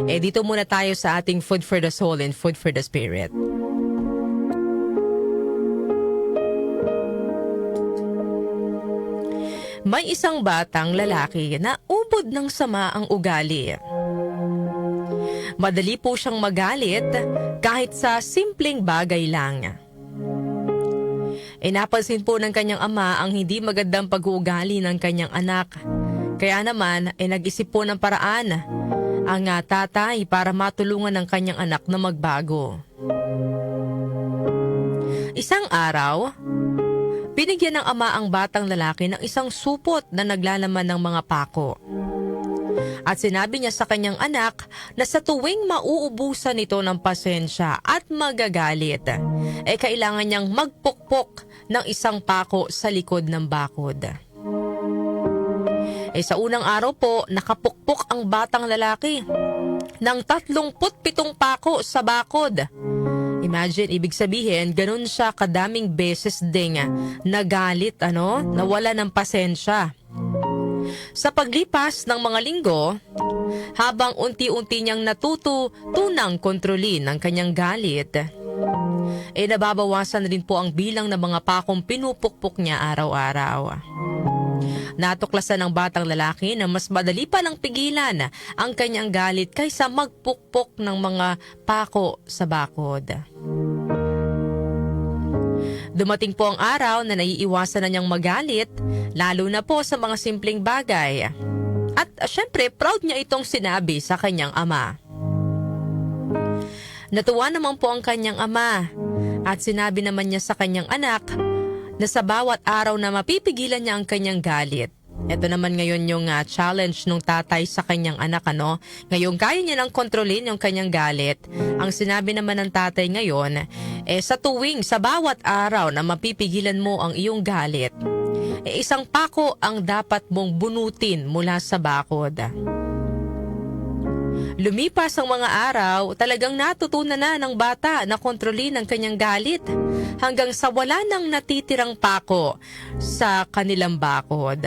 Dito muna tayo sa ating food for the soul and food for the spirit. May isang batang lalaki na ubod ng sama ang ugali. Madali po siyang magalit kahit sa simpleng bagay lang. Napansin po ng kanyang ama ang hindi magandang pag-uugali ng kanyang anak. Kaya naman nag-isip po ng paraan ang tatay para matulungan ng kanyang anak na magbago. Isang araw, binigyan ng ama ang batang lalaki ng isang supot na naglalaman ng mga pako. At sinabi niya sa kanyang anak na sa tuwing mauubusan ito ng pasensya at magagalit, kailangan niyang magpukpok ng isang pako sa likod ng bakod. Sa unang araw po, nakapukpok ang batang lalaki ng 37 pako sa bakod. Imagine, ibig sabihin, ganun siya kadaming beses ding nagalit, nawala ng pasensya. Sa paglipas ng mga linggo, habang unti-unti niyang natutunang kontrolin ang kanyang galit, nababawasan rin po ang bilang ng mga pakong pinupukpok niya araw-araw. Natuklasan ng batang lalaki na mas madali palang pigilan ang kanyang galit kaysa magpukpok ng mga pako sa bakod. Dumating po ang araw na naiiwasan na niyang magalit, lalo na po sa mga simpleng bagay. At syempre, proud niya itong sinabi sa kanyang ama. Natuwa naman po ang kanyang ama at sinabi naman niya sa kanyang anak na sa bawat araw na mapipigilan niya ang kanyang galit. Ito naman ngayon yung challenge ng tatay sa kanyang anak, Ngayon kaya niya nang kontrolin yung kanyang galit. Ang sinabi naman ng tatay ngayon, sa bawat araw na mapipigilan mo ang iyong galit, isang pako ang dapat mong bunutin mula sa bakod. Lumipas ang mga araw, talagang natutunan na ng bata na kontrolin ang kanyang galit hanggang sa wala nang natitirang pako sa kanilang bakod.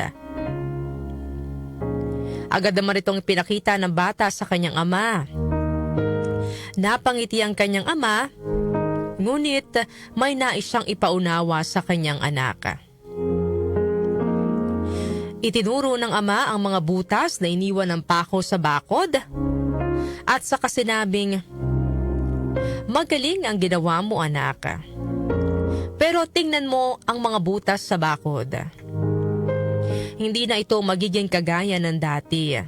Agad naman itong pinakita ng bata sa kanyang ama. Napangiti ang kanyang ama, ngunit may nais siyang ipaunawa sa kanyang anak. Itinuro ng ama ang mga butas na iniwan ng pako sa bakod at saka sinabing, "Magaling ang ginawa mo, anak. Pero tingnan mo ang mga butas sa bakod. Hindi na ito magiging kagaya ng dati.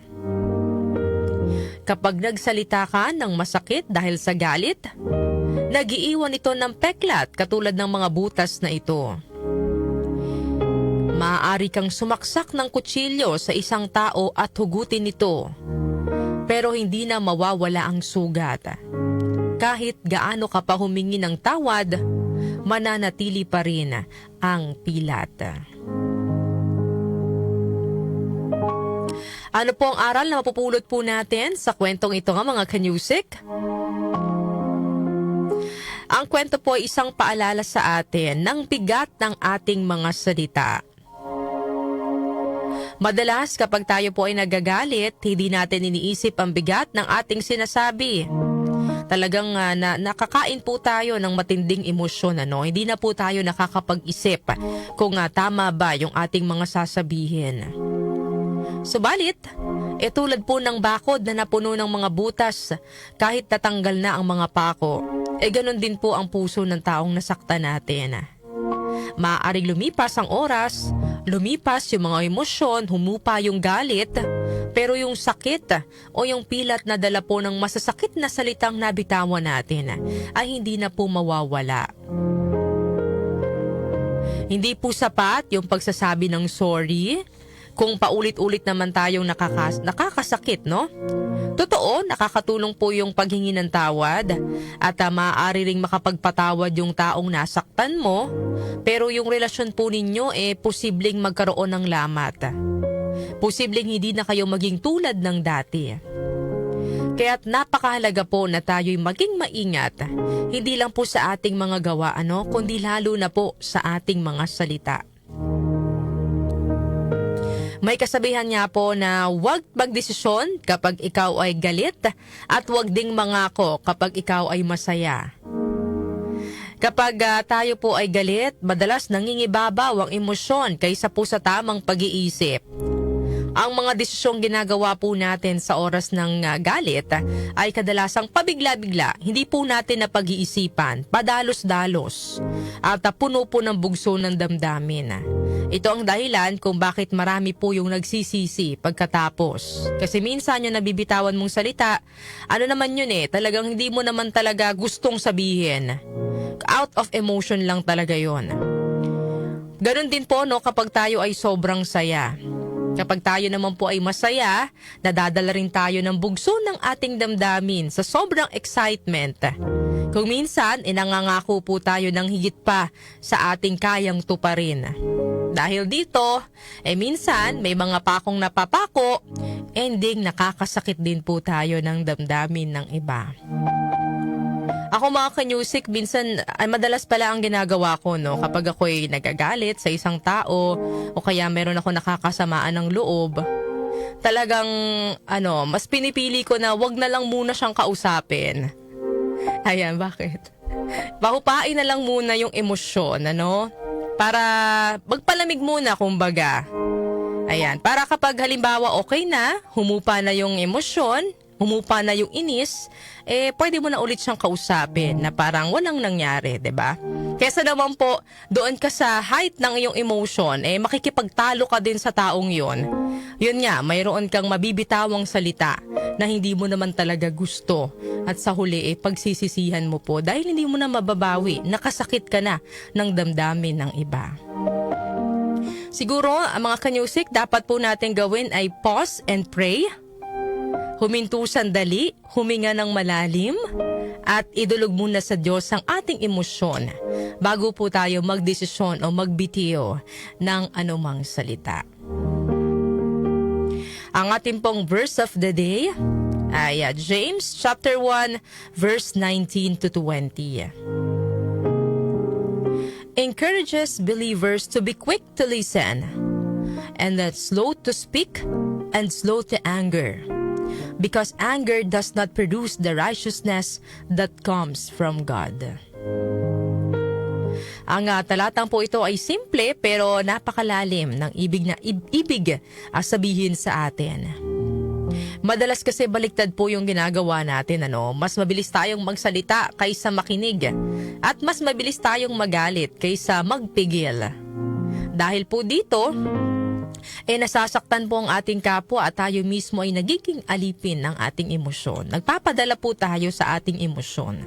Kapag nagsalita ka ng masakit dahil sa galit, nag-iiwan ito ng peklat katulad ng mga butas na ito. Maaari kang sumaksak ng kutsilyo sa isang tao at hugutin ito, pero hindi na mawawala ang sugat. Kahit gaano ka pa humingi ng tawad, mananatili pa rin ang pilat." Ano po ang aral na mapupulot po natin sa kwentong ito mga kanyusik? Ang kwento po ay isang paalala sa atin ng bigat ng ating mga salita. Madalas kapag tayo po ay nagagalit, hindi natin iniisip ang bigat ng ating sinasabi. Talagang nakakain po tayo ng matinding emosyon. Hindi na po tayo nakakapag-isip kung tama ba yung ating mga sasabihin. Subalit, tulad po ng bakod na napuno ng mga butas, kahit tatanggal na ang mga pako, ganun din po ang puso ng taong nasaktan natin. Maaaring lumipas ang oras, lumipas yung mga emosyon, humupa yung galit, pero yung sakit o yung pilat na dala po ng masasakit na salitang nabitawan natin ay hindi na po mawawala. Hindi po sapat yung pagsasabi ng sorry, kung paulit-ulit naman tayong nakakasakit, Totoo, nakakatulong po yung paghingi ng tawad at maaari ring makapagpatawad yung taong nasaktan mo, pero yung relasyon po ninyo posibleng magkaroon ng lamat. Posibleng hindi na kayo maging tulad ng dati. Kaya't napakahalaga po na tayo'y maging maingat, hindi lang po sa ating mga gawa, kundi lalo na po sa ating mga salita. May kasabihan nga po na huwag magdesisyon kapag ikaw ay galit at huwag ding mangako kapag ikaw ay masaya. Kapag tayo po ay galit, madalas nangingibabaw ang emosyon kaysa po sa tamang pag-iisip. Ang mga desisyong ginagawa po natin sa oras ng galit ay kadalasang pabigla-bigla, hindi po natin na pag-iisipan, padalos-dalos at puno po ng bugso ng damdamin. Ito ang dahilan kung bakit marami po yung nagsisisi pagkatapos. Kasi minsan yung nabibitawan mong salita, ano naman yun talagang hindi mo naman talaga gustong sabihin. Out of emotion lang talaga yun. Ganon din po kapag tayo ay sobrang saya. Kapag tayo naman po ay masaya, nadadala rin tayo ng bugso ng ating damdamin sa sobrang excitement. Kung minsan, nangangako po tayo ng higit pa sa ating kayang tuparin. Dahil dito, minsan may mga pakong napapako, ending nakakasakit din po tayo ng damdamin ng iba. Ako mga kanyusik, minsan ay madalas pala ang ginagawa ko kapag ako'y nagagalit sa isang tao o kaya meron ako nakakasamaan ng loob. Talagang mas pinipili ko na wag na lang muna siyang kausapin. Ayan, bakit? Pahupain na lang muna yung emosyon, para magpalamig muna kumbaga. Ayan, para kapag halimbawa okay na, humupa na yung emosyon, humupa na yung inis, pwede mo na ulit siyang kausapin na parang walang nangyari, 'di ba? Kesa naman po, doon ka sa height ng iyong emotion, makikipagtalo ka din sa taong yon. Yun nga, mayroon kang mabibitawang salita na hindi mo naman talaga gusto. At sa huli, pagsisisihan mo po dahil hindi mo na mababawi, nakasakit ka na ng damdamin ng iba. Siguro, mga kanyusik, dapat po natin gawin ay pause and pray. Huminto sandali, huminga ng malalim, at idulog muna sa Diyos ang ating emosyon bago po tayo magdesisyon o magbitiyo ng anumang salita. Ang ating pong verse of the day ay James chapter 1 verse 19 to 20. Encourages believers to be quick to listen and that slow to speak and slow to anger. Because anger does not produce the righteousness that comes from God. Ang talatang po ito ay simple pero napakalalim ng ibig sabihin sa atin. Madalas kasi baliktad po yung ginagawa natin, Mas mabilis tayong magsalita kaysa makinig at mas mabilis tayong magalit kaysa magpigil. Dahil po dito, nasasaktan po ang ating kapwa at tayo mismo ay nagiging alipin ng ating emosyon. Nagpapadala po tayo sa ating emosyon.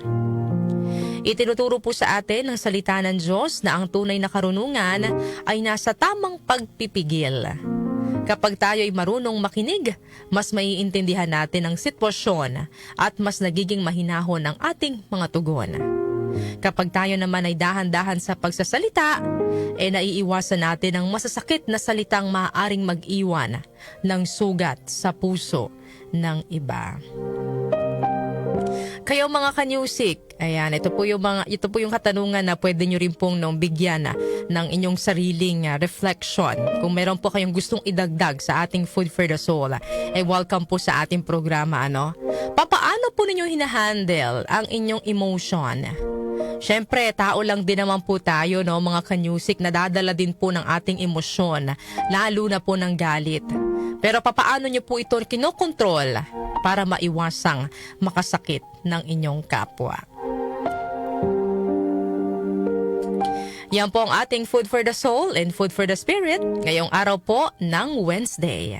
Itinuturo po sa atin ng salita ng Diyos na ang tunay na karunungan ay nasa tamang pagpipigil. Kapag tayo ay marunong makinig, mas maiintindihan natin ang sitwasyon at mas nagiging mahinahon ang ating mga tugon. Kapag tayo naman ay dahan-dahan sa pagsasalita, naiiwasan natin ang masasakit na salitang maaaring mag-iwan ng sugat sa puso ng iba. Kayo mga kanyusik, ayan, ito po yung katanungan na pwede nyo rin pong bigyan ng inyong sariling reflection. Kung meron po kayong gustong idagdag sa ating Food for the Soul, welcome po sa ating programa, Papaano po ninyo hinahandle ang inyong emotion? Siyempre, tao lang din naman po tayo, mga kanyusik, nadadala din po ng ating emosyon, lalo na po ng galit. Pero papaano nyo po ito kinokontrol para maiwasang makasakit ng inyong kapwa? Yan po ang ating Food for the Soul and Food for the Spirit ngayong araw po ng Wednesday.